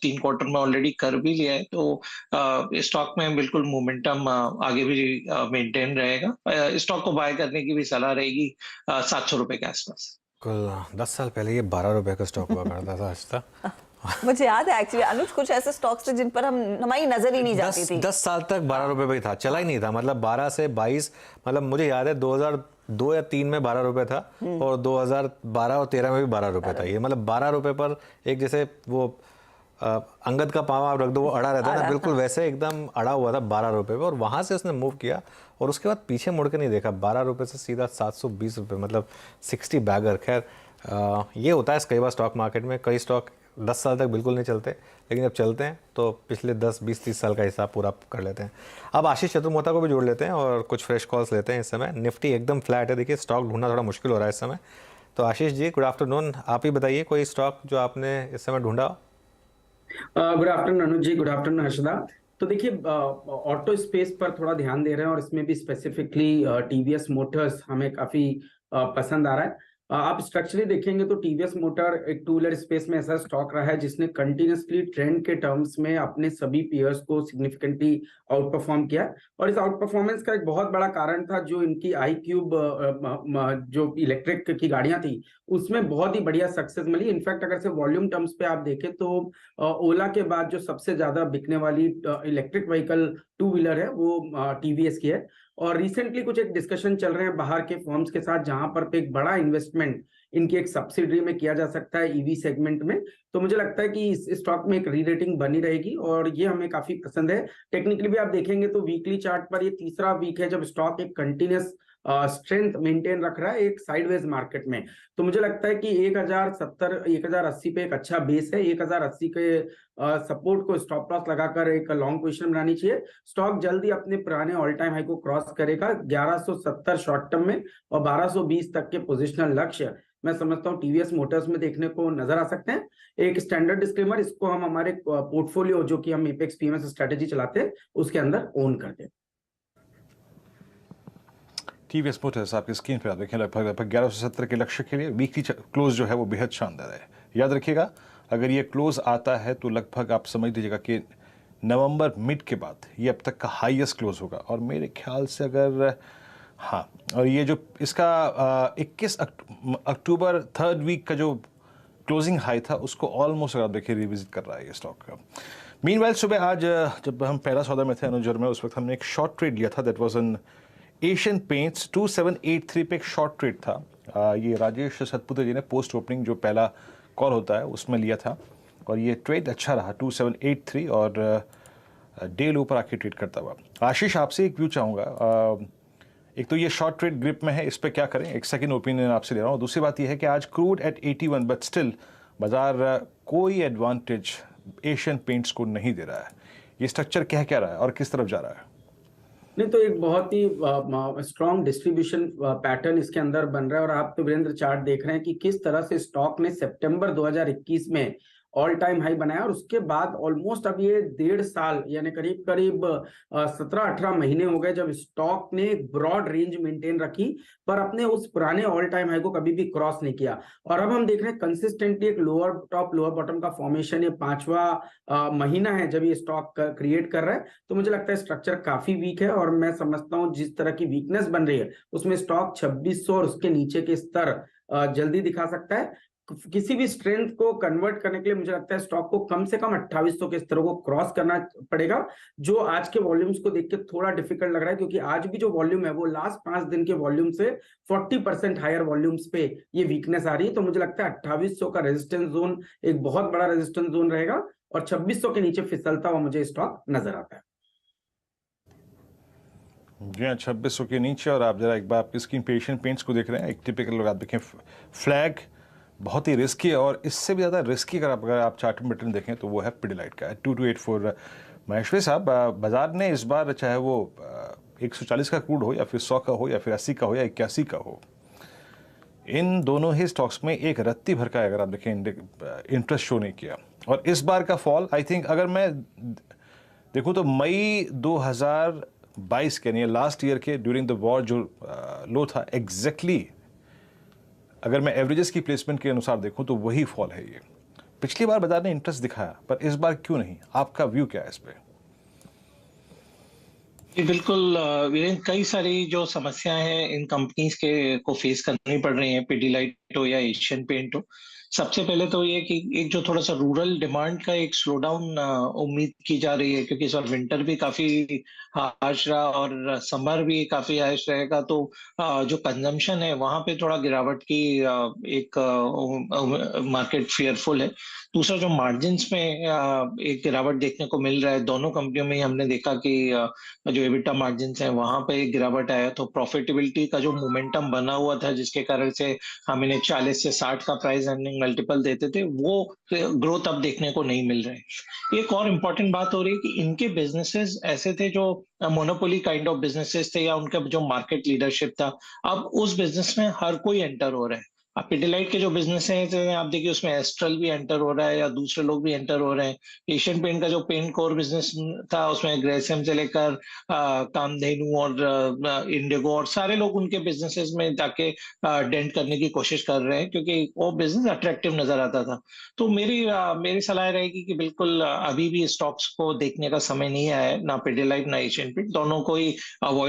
3 quarter में already कर भी लिया है, तो स्टॉक में बिल्कुल मोमेंटम आगे भी मेंटेन रहेगा। स्टॉक को बाय करने की भी सलाह रहेगी ₹700 के आसपास। कल 10 साल पहले ये 12 रुपए का स्टॉक हुआ करता था आज तक। मुझे याद है एक्चुअली अनुज, कुछ ऐसे स्टॉक्स थे जिन पर हम हमारी नजर ही नहीं जाती थी। 10 साल तक 12 रुपए पे ही था, चला ही नहीं था। मतलब 12 से 22, मतलब मुझे याद है 2002 या 3 में 12 रुपए था और 2012 और 13 में भी 12 रुपए था। ये मतलब 12 रुपए पर एक जैसे वो अंगद का पाँव आप रख दो वो अड़ा रहता है ना, बिल्कुल वैसे एकदम अड़ा हुआ था 12 रुपए पे। और वहां से उसने मूव किया और उसके बाद पीछे मुड़ के नहीं देखा। 12 रुपए से सीधा 720 रुपए, मतलब 60 बैगर। खैर ये होता है कई बार स्टॉक मार्केट में, कई स्टॉक 10 साल तक बिल्कुल नहीं चलते, लेकिन जब चलते हैं तो पिछले 10, 20, 30 साल का हिसाब पूरा कर लेते हैं। अब आशीष चतुर्मोता को भी जोड़ लेते हैं और कुछ फ्रेश कॉल्स लेते हैं। इस समय निफ्टी एकदम फ्लैट है, देखिए स्टॉक ढूंढना थोड़ा मुश्किल हो रहा है इस समय। तो आशीष जी गुड आफ्टरनून, आप ही बताइए कोई स्टॉक जो आपने इस समय ढूंढा। गुड आफ्टरनून अनुज जी, गुड आफ्टरनून हर्षदा। तो देखिए ऑटो स्पेस पर थोड़ा ध्यान दे रहे हैं और इसमें भी स्पेसिफिकली टीवीएस मोटर्स हमें काफी पसंद आ रहा है। आप स्ट्रक्चरली देखेंगे तो टीवीएस मोटर एक टू व्हीलर स्पेस में ऐसा स्टॉक रहा है जिसने कंटिन्यूसली ट्रेंड के टर्म्स में अपने सभी पीयर्स को सिग्निफिकेंटली आउट परफॉर्म किया। और इस आउट परफॉर्मेंस का एक बहुत बड़ा कारण था जो इनकी आई क्यूब जो इलेक्ट्रिक की गाड़ियां थी उसमें बहुत ही बढ़िया सक्सेस मिली। इनफैक्ट अगर से वॉल्यूम टर्म्स पे आप देखें तो ओला के बाद जो सबसे ज्यादा बिकने वाली इलेक्ट्रिक व्हीकल टू व्हीलर है वो टीवीएस की है। और रिसेंटली कुछ एक डिस्कशन चल रहे हैं बाहर के फर्म्स के साथ जहां पर एक बड़ा इन्वेस्टमेंट इनकी एक सब्सिडरी में किया जा सकता है ईवी सेगमेंट में। तो मुझे लगता है कि इस स्टॉक में एक री रेटिंग बनी रहेगी और ये हमें काफी पसंद है। टेक्निकली भी आप देखेंगे तो वीकली चार्ट पर ये तीसरा वीक है जब स्टॉक एक कंटिन्यूस स्ट्रेंथ मेंटेन रख रहा है एक साइडवेज मार्केट में। तो मुझे लगता है कि 1070 1080 पे एक अच्छा बेस है। 1080 के सपोर्ट को स्टॉप लॉस लगाकर एक लॉन्ग पोजीशन बनानी चाहिए। स्टॉक जल्दी अपने पुराने ऑल टाइम हाई को क्रॉस करेगा 1170 शॉर्ट टर्म में और 1220 तक के पोजिशनल लक्ष्य मैं समझता हूँ टीवीएस मोटर्स में देखने को नजर आ सकते हैं। एक स्टैंडर्ड डिस्क्लेमर, इसको हम हमारे पोर्टफोलियो जो कि हम एपेक्स पीएमएस स्ट्रेटेजी चलाते हैं उसके अंदर ओन करते हैं। टीवीएस मोटर्स आपकी स्क्रीन पर आप देखें लगभग 1170 के लक्ष्य के लिए वीकली क्लोज जो है वो बेहद शानदार है। याद रखिएगा अगर ये क्लोज आता है तो लगभग आप समझ लीजिएगा कि नवंबर मिड के बाद ये अब तक का हाईएस्ट क्लोज होगा। और मेरे ख्याल से अगर हाँ, और ये जो इसका 21 अक्टूबर थर्ड वीक का जो क्लोजिंग हाई था उसको ऑलमोस्ट अगर आप देखिए रिविजिट कर रहा है ये स्टॉक का। मीनवाइल सुबह आज जब हम पहला सौदा में थे अनुजर में, उस वक्त हमने एक शॉर्ट ट्रेड लिया था। That was an Asian paints 2783 पे एक शॉर्ट ट्रेड था। ये राजेश सतपुते जी ने पोस्ट ओपनिंग जो पहला कॉल होता है उसमें लिया था और ये ट्रेड अच्छा रहा 2783 और डे लो पर आके ट्रेड करता हुआ। आशीष आपसे एक व्यू चाहूँगा, एक तो ये शॉर्ट ट्रेड ग्रिप में है, इस पर क्या करें, एक सेकंड ओपिनियन आपसे ले रहा हूँ। दूसरी बात ये है कि आज क्रूड एट 81 बट स्टिल बाजार कोई एडवांटेज एशियन पेंट्स को नहीं दे रहा है। ये स्ट्रक्चर क्या रहा है और किस तरफ जा रहा है? नहीं तो एक बहुत ही स्ट्रॉन्ग डिस्ट्रीब्यूशन पैटर्न इसके अंदर बन रहा है। और आप तो वीरेंद्र चार्ट देख रहे हैं कि किस तरह से स्टॉक ने सितंबर 2021 में ऑल टाइम हाई बनाया और उसके बाद ऑलमोस्ट अब ये 1.5 साल यानी करीब करीब 17-18 महीने हो गए जब स्टॉक ने ब्रॉड रेंज मेंटेन रखी पर अपने उस पुराने ऑल टाइम हाई को कभी भी क्रॉस नहीं किया। और अब हम देख रहे हैं कंसिस्टेंटली एक लोअर टॉप लोअर बॉटम का फॉर्मेशन, ये 5वां महीना है जब ये स्टॉक क्रिएट कर रहा है। तो मुझे लगता है स्ट्रक्चर काफी वीक है और मैं समझता हूँ जिस तरह की वीकनेस बन रही है उसमें स्टॉक 2600 और उसके नीचे के स्तर जल्दी दिखा सकता है। किसी भी स्ट्रेंथ को कन्वर्ट करने के लिए मुझे लगता है स्टॉक को कम से कम 2800 के स्तरों को क्रॉस करना पड़ेगा, जो आज के वॉल्यूम्स को देख के थोड़ा डिफिकल्ट लग रहा है क्योंकि आज भी जो वॉल्यूम है वो लास्ट 5 दिन के वॉल्यूम से 40% हायर वॉल्यूम्स पे ये वीकनेस आ रही है। तो मुझे लगता है 2800 का रेजिस्टेंस जोन एक बहुत बड़ा रेजिस्टेंस जोन रहेगा और 2600 के नीचे फिसलता हुआ मुझे स्टॉक नजर आता है। जी हाँ, 2600 के नीचे। और आप जरा एक बार आपकी स्क्रीन पे एशियन पेंट्स को देख रहे हैं, एक टिपिकल आप देखें फ्लैग बहुत ही रिस्की है और इससे भी ज़्यादा रिस्की अगर आप चार्ट पैटर्न देखें तो वो है पिडिलाइट का 2284। महेश्वरी साहब, बाजार ने इस बार चाहे वो 140 का क्रूड हो या फिर 100 का हो या फिर 80 का हो या 81 का हो, इन दोनों ही स्टॉक्स में एक रत्ती भर का अगर आप देखें इंटरेस्ट शो नहीं किया। और इस बार का फॉल आई थिंक अगर मैं देखूँ तो मई 2022 के यानी लास्ट ईयर के ड्यूरिंग द वॉर जो लो था एग्जैक्टली अगर मैं एवरेजेस की प्लेसमेंट के अनुसार देखूं तो वही फॉल है ये। पिछली बार बाजार ने इंटरेस्ट दिखाया, पर इस बार क्यों नहीं? आपका व्यू क्या है इस पे? जी, बिल्कुल वीरेंद्र, कई सारी जो समस्याएं हैं इन कंपनीज के को फेस करनी पड़ रही हैं, पिडिलाइट हो या एशियन पेंट हो। सबसे पहले तो ये कि एक जो थोड़ा सा रूरल डिमांड का एक स्लो डाउन उम्मीद की जा रही है, क्योंकि इस बार विंटर भी काफी हार्श रहा और समर भी काफी हार्श रहेगा, तो जो कंजम्पशन है वहां पे थोड़ा गिरावट की एक मार्केट फेयरफुल है। दूसरा, जो मार्जिन्स में एक गिरावट देखने को मिल रहा है, दोनों कंपनियों में ही हमने देखा कि जो एबिटा मार्जिन्स हैं वहां पे एक गिरावट आया, तो प्रॉफिटेबिलिटी का जो मोमेंटम बना हुआ था जिसके कारण से हम इन्हें 40 से 60 का प्राइस अर्निंग मल्टीपल देते थे, वो ग्रोथ अब देखने को नहीं मिल रहा है। एक और इम्पोर्टेंट बात हो रही है कि इनके बिजनेसेस ऐसे थे जो मोनोपोली काइंड ऑफ बिजनेसेस थे, या उनका जो मार्केट लीडरशिप था, अब उस बिजनेस में हर कोई एंटर हो रहा है। आप पिडिलाइट के जो बिजनेस है तो आप देखिए उसमें एस्ट्रल भी एंटर हो रहा है या दूसरे लोग भी एंटर हो रहे हैं। एशियन पेंट का जो पेंट कोर बिजनेस था उसमें ग्रेसम से लेकर कामधेनु और इंडिगो और सारे लोग उनके बिजनेसेस में जाके डेंट करने की कोशिश कर रहे हैं, क्योंकि वो बिजनेस अट्रैक्टिव नजर आता था। तो मेरी सलाह रहेगी कि बिल्कुल अभी भी स्टॉक्स को देखने का समय नहीं आया है, ना पिडिलाइट ना एशियन पेंट, दोनों को ही अवॉइड